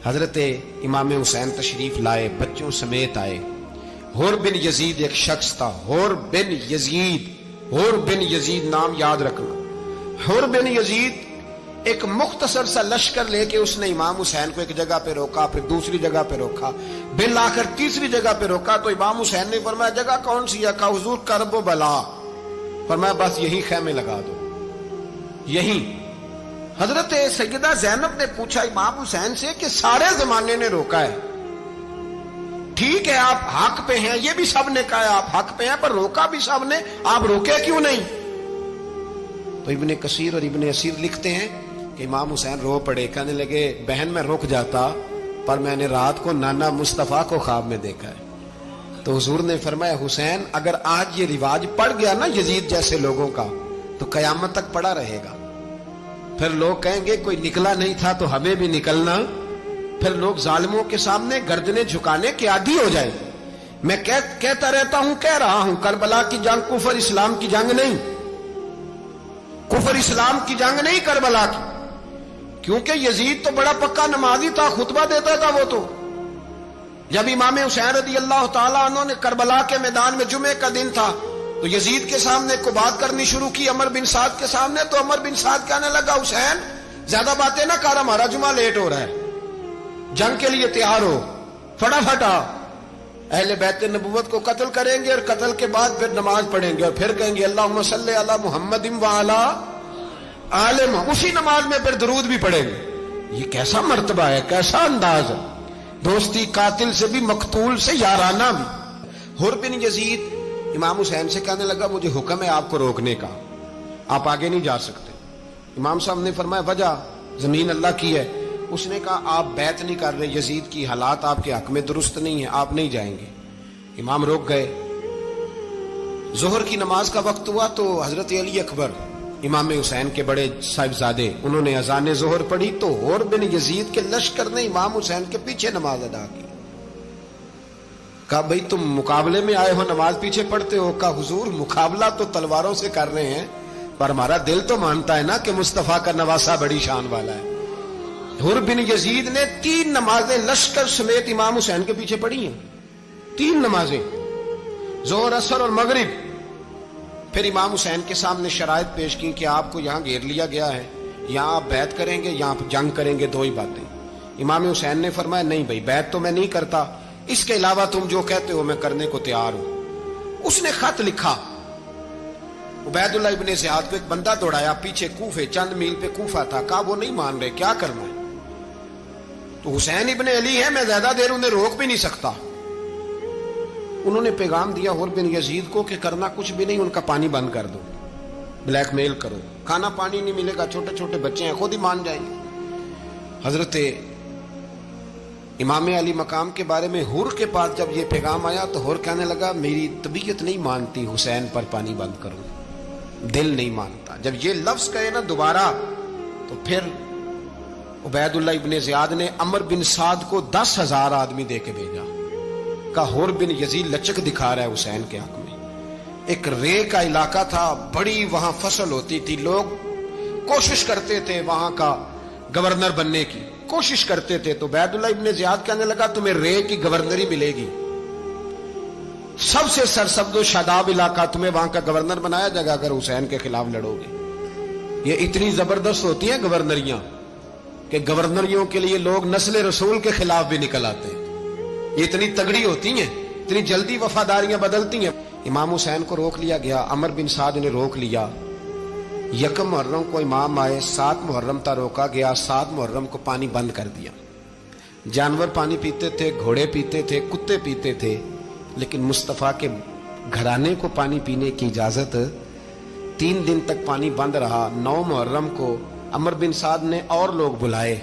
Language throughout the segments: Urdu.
حضرت امام حسین تشریف لائے، بچوں سمیت آئے۔ حر بن یزید ایک شخص تھا، حر بن یزید، حر بن یزید نام یاد رکھنا۔ حر بن یزید ایک مختصر سا لشکر لے کے اس نے امام حسین کو ایک جگہ پہ روکا، پھر دوسری جگہ پہ روکا، بالآخر تیسری جگہ پہ روکا تو امام حسین نے فرمایا جگہ کون سی ہے؟ کہا حضور کرب و بلا۔ فرمایا بس یہی خیمے لگا دو، یہی۔ حضرت سیدہ زینب نے پوچھا امام حسین سے کہ سارے زمانے نے روکا ہے، ٹھیک ہے آپ حق پہ ہیں، یہ بھی سب نے کہا ہے آپ حق پہ ہیں، پر روکا بھی سب نے، آپ روکے کیوں نہیں؟ تو ابن کثیر اور ابن اسیر لکھتے ہیں کہ امام حسین رو پڑے، کہنے لگے بہن میں رک جاتا پر میں نے رات کو نانا مصطفیٰ کو خواب میں دیکھا ہے۔ تو حضور نے فرمایا حسین اگر آج یہ رواج پڑ گیا نا یزید جیسے لوگوں کا تو قیامت تک پڑا رہے گا، پھر لوگ کہیں گے کوئی نکلا نہیں تھا تو ہمیں بھی نکلنا، پھر لوگ ظالموں کے سامنے گردنیں جھکانے کے عادی ہو جائیں۔ میں کہتا رہتا ہوں، کہہ رہا ہوں، کربلا کی جنگ کفر اسلام کی جنگ نہیں، کفر اسلام کی جنگ نہیں کربلا کی، کیونکہ یزید تو بڑا پکا نمازی تھا، خطبہ دیتا تھا وہ تو۔ جب امام حسین رضی اللہ تعالیٰ عنہ نے کربلا کے میدان میں جمعے کا دن تھا تو یزید کے سامنے کو بات کرنی شروع کی، عمر بن سعد کے سامنے، تو عمر بن سعد کہنے لگا حسین زیادہ باتیں نہ کر، ہمارا جمعہ لیٹ ہو رہا ہے، جنگ کے لیے تیار ہو، فٹافٹ آ۔ اہل بیت نبوت کو قتل کریں گے اور قتل کے بعد پھر نماز پڑھیں گے اور پھر کہیں گے اللہم صلی علی محمد وعلی آل محمد، اسی نماز میں پھر درود بھی پڑھیں گے۔ یہ کیسا مرتبہ ہے، کیسا انداز ہے، دوستی قاتل سے بھی مقتول سے یارانہ بھی۔ حر بن یزید امام حسین سے کہنے لگا مجھے حکم ہے آپ کو روکنے کا، آپ آگے نہیں جا سکتے۔ امام صاحب نے فرمایا وجہ؟ زمین اللہ کی ہے۔ اس نے کہا آپ بیعت نہیں کر رہے، یزید کی حالات آپ کے حق میں درست نہیں ہیں، آپ نہیں جائیں گے۔ امام روک گئے۔ ظہر کی نماز کا وقت ہوا تو حضرت علی اکبر امام حسین کے بڑے صاحبزادے انہوں نے اذان ظہر پڑھی تو حر بن یزید کے لشکر نے امام حسین کے پیچھے نماز ادا کی۔ کہا بھئی تم مقابلے میں آئے ہو، نماز پیچھے پڑھتے ہو؟ کہا حضور مقابلہ تو تلواروں سے کر رہے ہیں پر ہمارا دل تو مانتا ہے نا کہ مصطفیٰ کا نواسہ بڑی شان والا ہے۔ حر بن یزید نے 3 نمازیں لشکر سمیت امام حسین کے پیچھے پڑھی ہیں، 3 نمازیں، ظہر اثر اور مغرب۔ پھر امام حسین کے سامنے شرائط پیش کی کہ آپ کو یہاں گھیر لیا گیا ہے، یہاں آپ بیعت کریں گے، یہاں جنگ کریں گے، 2 ہی باتیں۔ امام حسین نے فرمایا نہیں بھائی بیعت تو میں نہیں کرتا، اس کے علاوہ تم جو کہتے ہو میں کرنے کو تیار ہوں۔ اس نے خط لکھا، عبید اللہ ابن زیاد کو ایک بندہ دوڑایا پیچھے کوفے، چند میل پہ کوفہ تھا، کہا وہ نہیں مان رہے، کیا کرنا ہے؟ تو حسین ابن علی ہے، میں زیادہ دیر انہیں روک بھی نہیں سکتا۔ انہوں نے پیغام دیا حر بن یزید کو کہ کرنا کچھ بھی نہیں، ان کا پانی بند کر دو، بلیک میل کرو، کھانا پانی نہیں ملے گا، چھوٹے چھوٹے بچے ہیں، خود ہی مان جائیں گے۔ حضرت امام علی مقام کے بارے میں حر کے پاس جب یہ پیغام آیا تو حر کہنے لگا میری طبیعت نہیں مانتی حسین پر پانی بند کروں، دل نہیں مانتا۔ جب یہ لفظ کہے نا دوبارہ تو پھر عبید اللہ ابن زیاد نے عمر بن سعد کو 10,000 آدمی دے کے بھیجا، کہا حر بن یزید لچک دکھا رہا ہے حسین کے حق میں۔ ایک رے کا علاقہ تھا، بڑی وہاں فصل ہوتی تھی، لوگ کوشش کرتے تھے وہاں کا گورنر بننے کی، کوشش کرتے تھے۔ تو عبید اللہ ابن زیاد کہنے لگا تمہیں رے کی گورنری ملے گی، سب سے سرسبز و شاداب علاقہ، تمہیں وہاں کا گورنر بنایا جائے گا اگر حسین کے خلاف لڑو گے۔ یہ اتنی زبردست ہوتی ہیں گورنریاں کہ گورنریوں کے لیے لوگ نسل رسول کے خلاف بھی نکل آتے ہیں، یہ اتنی تگڑی ہوتی ہیں، اتنی جلدی وفاداریاں بدلتی ہیں۔ امام حسین کو روک لیا گیا، عمر بن سعد نے روک لیا۔ 1 محرم کو امام آئے، 7 محرم تا روکا گیا، 7 محرم کو پانی بند کر دیا۔ جانور پانی پیتے تھے، گھوڑے پیتے تھے، کتے پیتے تھے، لیکن مصطفیٰ کے گھرانے کو پانی پینے کی اجازت 3 دن تک پانی بند رہا۔ 9 محرم کو عمر بن سعد نے اور لوگ بلائے۔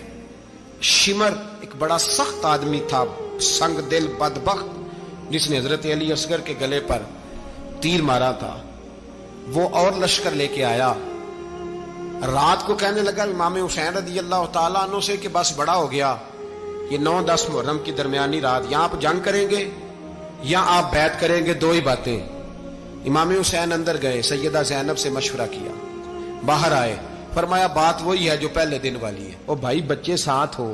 شمر ایک بڑا سخت آدمی تھا، سنگ دل بدبخت، جس نے حضرت علی اصغر کے گلے پر تیر مارا تھا، وہ اور لشکر لے کے آیا۔ رات کو کہنے لگا امام حسین رضی اللہ تعالیٰ عنہ سے کہ بس بڑا ہو گیا، یہ 9-10 محرم کی درمیانی رات، یہاں آپ جنگ کریں گے یا آپ بیعت کریں گے، 2 ہی باتیں۔ امام حسین اندر گئے، سیدہ زینب سے مشورہ کیا، باہر آئے، فرمایا بات وہی ہے جو پہلے دن والی ہے۔ او بھائی بچے ساتھ ہو،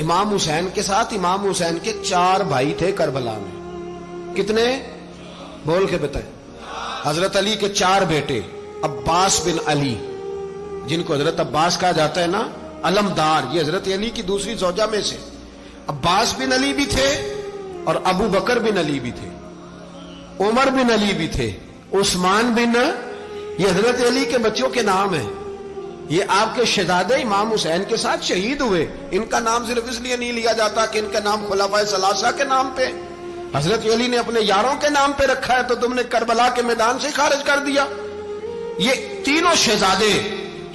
امام حسین کے ساتھ امام حسین کے 4 بھائی تھے کربلا میں. کتنے؟ بول کے بتائیں. حضرت علی کے 4 بیٹے. عباس بن علی جن کو حضرت عباس کہا جاتا ہے نا، علمدار، یہ حضرت علی کی دوسری زوجہ میں سے. عباس بن علی بھی تھے اور ابو بکر بن علی بھی تھے، عمر بن علی بھی تھے، عثمان بن، یہ حضرت علی کے بچوں کے نام ہیں. یہ آپ کے شہزادے امام حسین کے ساتھ شہید ہوئے. ان کا نام صرف اس لیے نہیں لیا جاتا کہ ان کا نام خلفائے ثلاثہ کے نام پہ، حضرت علی نے اپنے یاروں کے نام پہ رکھا ہے تو تم نے کربلا کے میدان سے خارج کر دیا. یہ تینوں شہزادے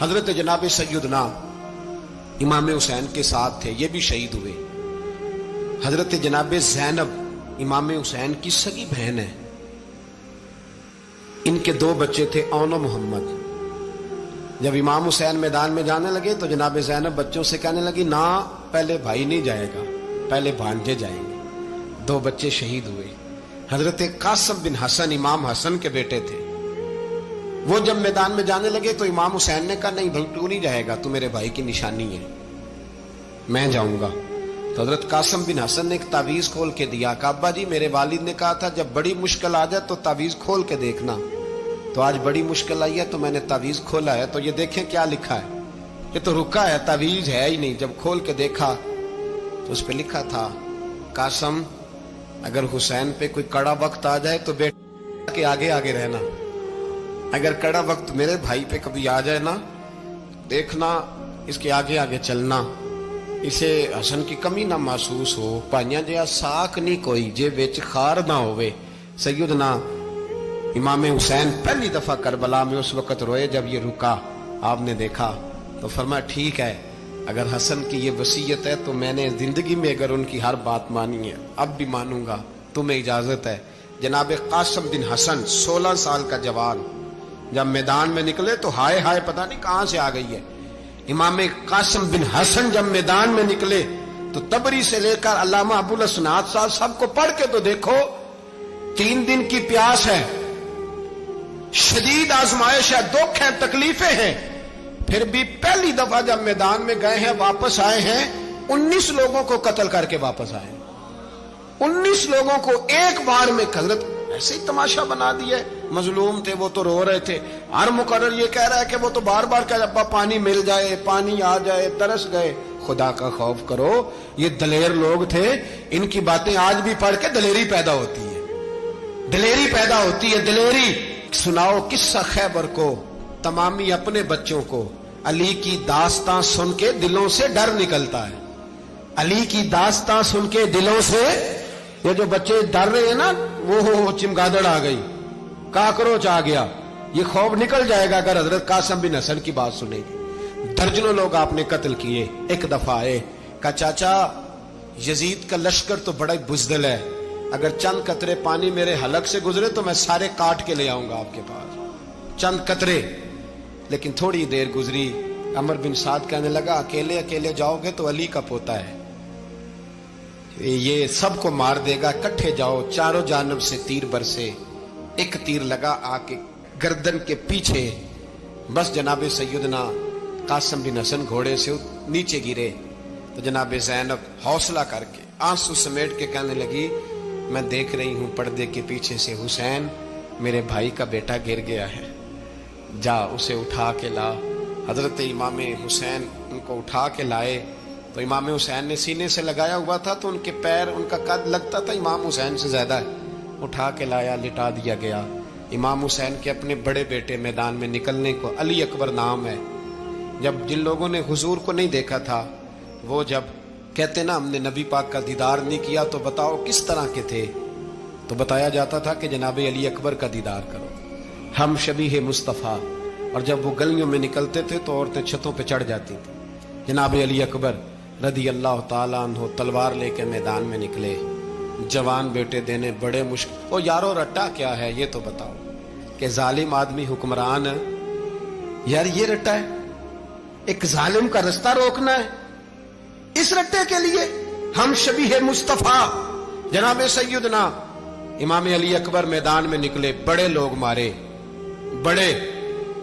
حضرت جناب سیدنا امام حسین کے ساتھ تھے، یہ بھی شہید ہوئے. حضرت جناب زینب امام حسین کی سگی بہن ہے. ان کے 2 بچے تھے، اون و محمد. جب امام حسین میدان میں جانے لگے تو جناب زینب بچوں سے کہنے لگی، نہ پہلے بھائی نہیں جائے گا، پہلے بھانجے جائیں گے. 2 بچے شہید ہوئے. حضرت قاسم بن حسن امام حسن کے بیٹے تھے. وہ جب میدان میں جانے لگے تو امام حسین نے کہا، نہیں بھائی تو نہیں جائے گا، تو میرے بھائی کی نشانی ہے، میں جاؤں گا. تو حضرت قاسم بن حسن نے ایک تعویذ کھول کے دیا کہ ابا جی میرے والد نے کہا تھا جب بڑی مشکل آ جائے تو تعویذ کھول کے دیکھنا. تو آج بڑی مشکل آئی ہے تو میں نے تعویذ کھولا ہے، تو یہ دیکھیں کیا لکھا ہے. یہ تو رکا ہے، تعویذ ہے ہی نہیں. جب کھول کے دیکھا تو اس پہ لکھا تھا، قاسم اگر حسین پہ کوئی کڑا وقت آ جائے تو بیٹا کے آگے آگے رہنا، اگر کڑا وقت میرے بھائی پہ کبھی آ جائے نا، دیکھنا اس کے آگے آگے چلنا، اسے حسن کی کمی نہ محسوس ہو. پائیاں جہاں ساکھ نہیں کوئی جے وچ خار نہ ہوئے. سیدنا امام حسین پہلی دفعہ کربلا میں اس وقت روئے جب یہ رکا. آپ نے دیکھا تو فرمایا ٹھیک ہے، اگر حسن کی یہ وصیت ہے تو میں نے زندگی میں اگر ان کی ہر بات مانی ہے اب بھی مانوں گا، تمہیں اجازت ہے. جناب قاسم بن حسن 16 سال کا جوان جب میدان میں نکلے تو ہائے ہائے پتہ نہیں کہاں سے آ گئی ہے. امام قاسم بن حسن جب میدان میں نکلے تو تبری سے لے کر علامہ ابو الاسناد صاحب سب کو پڑھ کے تو دیکھو. 3 دن کی پیاس ہے، شدید آزمائش ہے، دکھ ہے، تکلیفیں ہیں، پھر بھی پہلی دفعہ جب میدان میں گئے ہیں واپس آئے ہیں 19 لوگوں کو قتل کر کے واپس آئے. 19 لوگوں کو ایک بار میں. حضرت ایسے ہی تماشا بنا دیا. مظلوم تھے وہ تو رو رہے تھے. ہر مقرر یہ کہہ رہا ہے کہ وہ تو بار بار کہ ابا پانی مل جائے، پانی آ جائے، ترس گئے. خدا کا خوف کرو، یہ دلیر لوگ تھے. ان کی باتیں آج بھی پڑھ کے دلیری پیدا ہوتی ہے، دلیری پیدا ہوتی ہے، دلیری. سناؤ قصہ خیبر کو تمامی اپنے بچوں کو. علی کی داستان سن کے دلوں سے ڈر نکلتا ہے. علی کی داستان سن کے دلوں سے یہ جو بچے ڈر رہے ہیں نا، وہ چمگادڑ آ گئی، کاکروچ آ گیا، یہ خوف نکل جائے گا اگر حضرت قاسم بن حسن کی بات سنے گی. درجنوں لوگ آپ نے قتل کیے. ایک دفعہ آئے کہا چاچا یزید کا لشکر تو بڑا بزدل ہے، اگر چند قطرے پانی میرے حلق سے گزرے تو میں سارے کاٹ کے لے آؤں گا آپ کے پاس. چند قطرے. لیکن تھوڑی دیر گزری، عمر بن سعد کہنے لگا اکیلے اکیلے جاؤ گے تو علی کا پوتا ہے، یہ سب کو مار دے گا، کٹھے جاؤ. چاروں جانب سے تیر برسے. ایک تیر لگا آ کے گردن کے پیچھے. بس جناب سیدنا قاسم بن حسن گھوڑے سے نیچے گرے تو جناب زینب حوصلہ کر کے آنسو سمیٹ کے کہنے لگی میں دیکھ رہی ہوں پردے کے پیچھے سے حسین میرے بھائی کا بیٹا گر گیا ہے، جا اسے اٹھا کے لا. حضرت امام حسین ان کو اٹھا کے لائے تو امام حسین نے سینے سے لگایا ہوا تھا تو ان کے پیر، ان کا قد لگتا تھا امام حسین سے زیادہ ہے. اٹھا کے لایا، لٹا دیا گیا. امام حسین کے اپنے بڑے بیٹے میدان میں نکلنے کو، علی اکبر نام ہے. جب جن لوگوں نے حضور کو نہیں دیکھا تھا وہ جب کہتے نا ہم نے نبی پاک کا دیدار نہیں کیا تو بتاؤ کس طرح کے تھے، تو بتایا جاتا تھا کہ جناب علی اکبر کا دیدار کرو، ہم شبیہ مصطفیٰ. اور جب وہ گلیوں میں نکلتے تھے تو عورتیں چھتوں پہ چڑھ جاتی تھیں. جناب علی اکبر رضی اللہ تعالیٰ عنہ تلوار لے کے میدان میں نکلے. جوان بیٹے دینے بڑے مشکل. او یارو رٹا کیا ہے یہ تو بتاؤ کہ ظالم آدمی حکمران، یار یہ رٹا ہے، ایک ظالم کا رستہ روکنا ہے. اس رٹے کے لیے ہم شبیہ مصطفیٰ جناب سیدنا امام علی اکبر میدان میں نکلے. بڑے لوگ مارے، بڑے.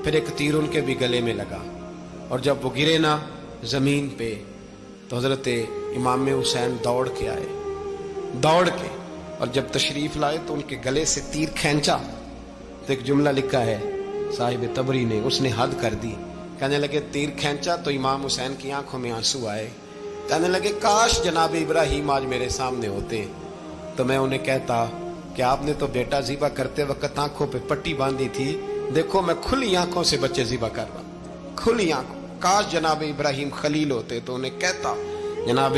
پھر ایک تیر ان کے بھی گلے میں لگا اور جب وہ گرے نا زمین پہ تو حضرت امام حسین دوڑ کے آئے، دوڑ کے، اور جب تشریف لائے تو ان کے گلے سے تیر کھینچا تو ایک جملہ لکھا ہے صاحب تبری نے، اس نے حد کر دی، کہنے لگے تیر کھینچا تو امام حسین کی آنکھوں میں آنسو آئے، کہنے لگے کاش جناب ابراہیم آج میرے سامنے ہوتے تو میں انہیں کہتا کہ آپ نے تو بیٹا ذبح کرتے وقت آنکھوں پہ پٹی باندھی تھی، دیکھو میں کھلی آنکھوں سے بچے ذبح کر رہا، کھلی آنکھوں، کاش جناب ابراہیم خلیل ہوتے تو انہیں کہتا۔ جناب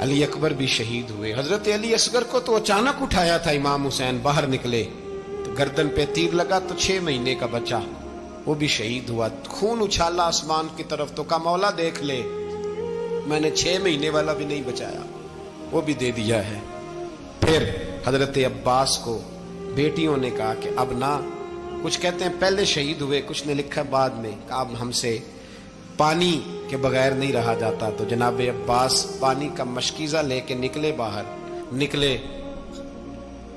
علی اکبر بھی شہید ہوئے، حضرت علی اصغر کو تو اچانک اٹھایا تھا امام حسین، باہر نکلے تو گردن پہ تیر لگا تو 6 مہینے کا بچہ وہ بھی شہید ہوا، خون اچھالا آسمان کی طرف تو کہا مولا دیکھ لے میں نے 6 مہینے والا بھی نہیں بچایا، وہ بھی دے دیا ہے۔ پھر حضرت عباس کو بیٹیوں نے کہا کہ اب نہ، کچھ کہتے ہیں پہلے شہید ہوئے، کچھ نے لکھا بعد میں، کہ اب ہم سے پانی کے بغیر نہیں رہا جاتا، تو جناب عباس پانی کا مشکیزہ لے کے نکلے، باہر نکلے،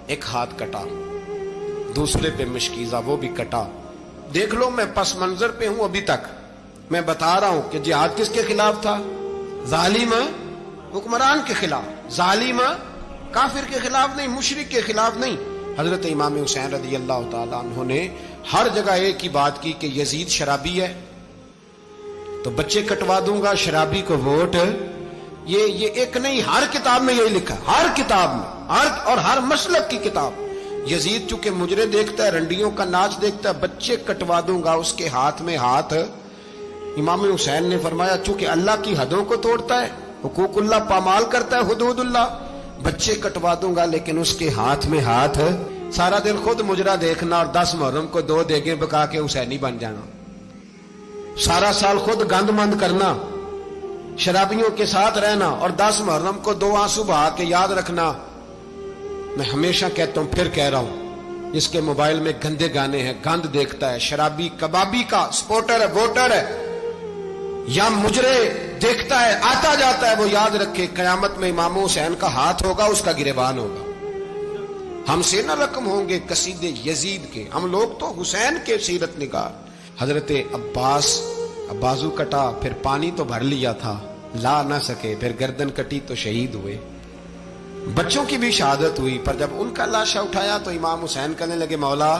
ایک ہاتھ کٹا، دوسرے پہ مشکیزہ وہ بھی کٹا۔ دیکھ لو میں پس منظر پہ ہوں ابھی تک، میں بتا رہا ہوں کہ جہاد کس کے خلاف تھا؟ ظالم حکمران کے خلاف، ظالم کافر کے خلاف نہیں، مشرک کے خلاف نہیں۔ حضرت امام حسین رضی اللہ تعالیٰ عنہ نے ہر جگہ ایک ہی بات کی کہ یزید شرابی ہے تو بچے کٹوا دوں گا، شرابی کو ووٹ، یہ ایک نہیں، ہر کتاب میں یہی لکھا، ہر کتاب میں، اور ہر مسلک کی کتاب۔ یزید چونکہ مجرے دیکھتا ہے، رنڈیوں کا ناچ دیکھتا ہے، بچے کٹوا دوں گا، اس کے ہاتھ میں ہاتھ۔ امام حسین نے فرمایا چونکہ اللہ کی حدوں کو توڑتا ہے، حقوق اللہ پامال کرتا ہے، حدود اللہ، بچے کٹوا دوں گا لیکن اس کے ہاتھ میں ہاتھ۔ سارا دن خود مجرا دیکھنا اور 10 محرم کو 2 دیگیں پکا کے حسینی بن جانا، سارا سال خود گند مند کرنا، شرابیوں کے ساتھ رہنا، اور 10 محرم کو 2 آنسو بہا کے یاد رکھنا۔ میں ہمیشہ کہتا ہوں، پھر کہہ رہا ہوں، جس کے موبائل میں گندے گانے ہیں، گند دیکھتا ہے، شرابی کبابی کا سپورٹر ہے، ووٹر ہے، یا مجرے دیکھتا ہے آتا جاتا ہے، وہ یاد رکھے قیامت میں امام حسین کا ہاتھ ہوگا، اس کا گریبان ہوگا۔ ہم سے نہ رقم ہوں گے قصیدے یزید کے، ہم لوگ تو حسین کے سیرت نگار۔ حضرت عباس کا بازو کٹا، پھر پانی تو بھر لیا تھا، لا نہ سکے، پھر گردن کٹی تو شہید ہوئے۔ بچوں کی بھی شہادت ہوئی، پر جب ان کا لاشا اٹھایا تو امام حسین کہنے لگے مولا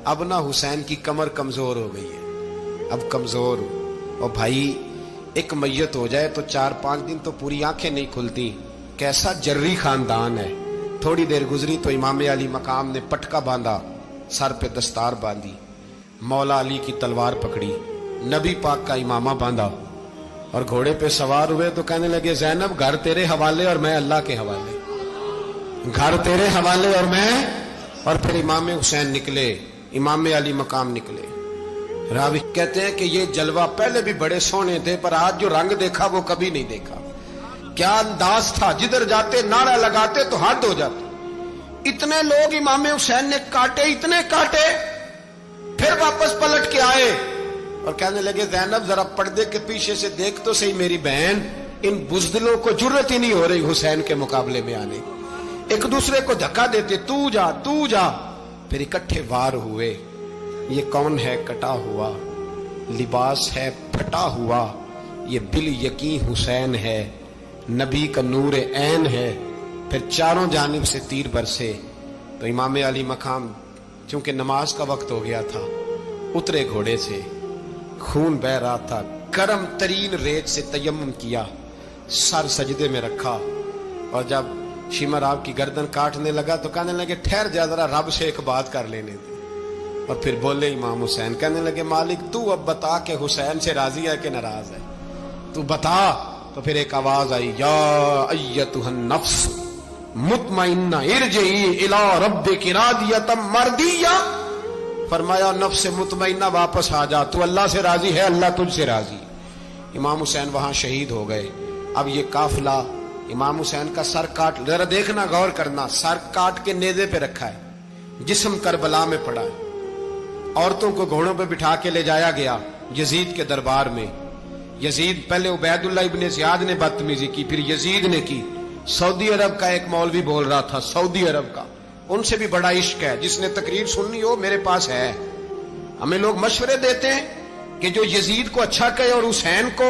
اب نہ حسین کی کمر کمزور ہو گئی ہے، اب کمزور ہو، اور بھائی ایک میت ہو جائے تو 4-5 دن تو پوری آنکھیں نہیں کھلتی، کیسا جری خاندان ہے۔ تھوڑی دیر گزری تو امام علی مقام نے پٹکا باندھا، سر پہ دستار باندھی، مولا علی کی تلوار پکڑی، نبی پاک کا امامہ باندھا، اور گھوڑے پہ سوار ہوئے تو کہنے لگے زینب گھر تیرے حوالے اور میں اللہ کے حوالے، گھر تیرے حوالے اور میں۔ اور پھر امام حسین نکلے، امام علی مقام نکلے۔ راوی کہتے ہیں کہ یہ جلوہ پہلے بھی بڑے سونے تھے، پر آج جو رنگ دیکھا وہ کبھی نہیں دیکھا۔ کیا انداز تھا، جدھر جاتے نعرہ لگاتے تو حد ہو جاتے۔ اتنے لوگ امام حسین نے کاٹے، اتنے کاٹے، پھر واپس پلٹ کے آئے اور کہنے لگے زینب ذرا پردے کے پیچھے سے دیکھ تو صحیح میری بہن، ان بزدلوں کو جرت ہی نہیں ہو رہی حسین کے مقابلے میں آنے، ایک دوسرے کو دھکا دیتے، تو جا تو جا۔ پھر اکٹھے وار ہوئے۔ یہ کون ہے کٹا ہوا، لباس ہے پھٹا ہوا، یہ بال یقین حسین ہے، نبی کا نور عین ہے۔ پھر چاروں جانب سے تیر برسے تو امام علی مقام چونکہ نماز کا وقت ہو گیا تھا، اترے گھوڑے سے، خون بہ رہا تھا، گرم ترین ریت سے تیمم کیا، سر سجدے میں رکھا، اور جب شمر آپ کی گردن کاٹنے لگا تو کہنے لگے ٹھہر جا ذرا رب سے ایک بات کر لینے دے۔ اور پھر بولے امام حسین، کہنے لگے مالک تو اب بتا کہ حسین سے راضی ہے کہ ناراض ہے، تو بتا۔ تو پھر ایک آواز آئی، یا ایتھا النفس مطمئنہ ارجعی الی ربک راضیۃ مرضیہ، فرمایا نفس مطمئنہ واپس آ جا، تو اللہ سے راضی ہے، اللہ تجھ سے راضی۔ امام حسین وہاں شہید ہو گئے۔ اب یہ قافلہ امام حسین کا سر کاٹ، ذرا دیکھنا غور کرنا، سر کاٹ کے نیزے پہ رکھا ہے، جسم کربلا میں پڑا ہے، عورتوں کو گھوڑوں پہ بٹھا کے لے جایا گیا یزید کے دربار میں۔ یزید پہلے عبید اللہ ابن زیاد نے بدتمیزی کی، پھر یزید نے کی۔ سعودی عرب کا ایک مولوی بول رہا تھا، سعودی عرب کا، ان سے بھی بڑا عشق ہے، جس نے تقریر سننی ہو میرے پاس ہے۔ ہمیں لوگ مشورے دیتے ہیں کہ جو یزید کو اچھا کہے اور حسین کو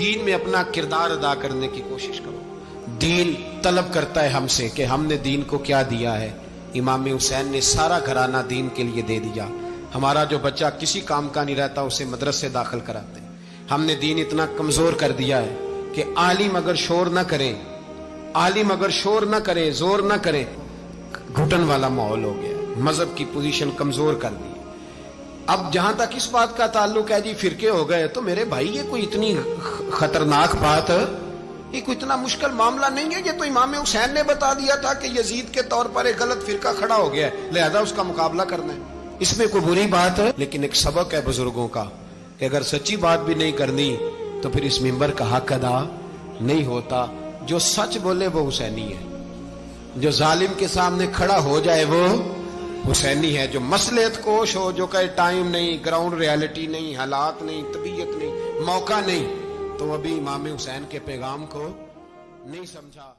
دین میں اپنا کردار ادا کرنے کی کوشش کرو. دین طلب کرتا ہے ہم سے کہ ہم نے دین کو کیا دیا ہے. امام حسین نے سارا گھرانہ دین کے لیے دے دیا. ہمارا جو بچہ کسی کام کا نہیں رہتا اسے مدرسے داخل کراتے. ہم نے دین اتنا کمزور کر دیا ہے کہ عالم اگر شور نہ کرے، عالم اگر شور نہ کرے، زور نہ کرے، گھٹن والا ماحول ہو گیا. مذہب کی پوزیشن کمزور کر دی. اب جہاں تک اس بات کا تعلق ہے جی فرقے ہو گئے، تو میرے بھائی یہ کوئی اتنی خطرناک بات، یہ کوئی اتنا مشکل معاملہ نہیں ہے. یہ تو امام حسین نے بتا دیا تھا کہ یزید کے طور پر ایک غلط فرقہ کھڑا ہو گیا ہے، لہذا اس کا مقابلہ کرنا ہے. اس میں کوئی بری بات ہے؟ لیکن ایک سبق ہے بزرگوں کا کہ اگر سچی بات بھی نہیں کرنی تو پھر اس منبر کا حق ادا نہیں ہوتا. جو سچ بولے وہ حسینی ہے، جو ظالم کے سامنے کھڑا ہو جائے وہ حسینی ہے. جو مصلحت کوش ہو، جو کہے ٹائم نہیں، گراؤنڈ ریالٹی نہیں، حالات نہیں، طبیعت نہیں، موقع نہیں، تو ابھی امام حسین کے پیغام کو نہیں سمجھا.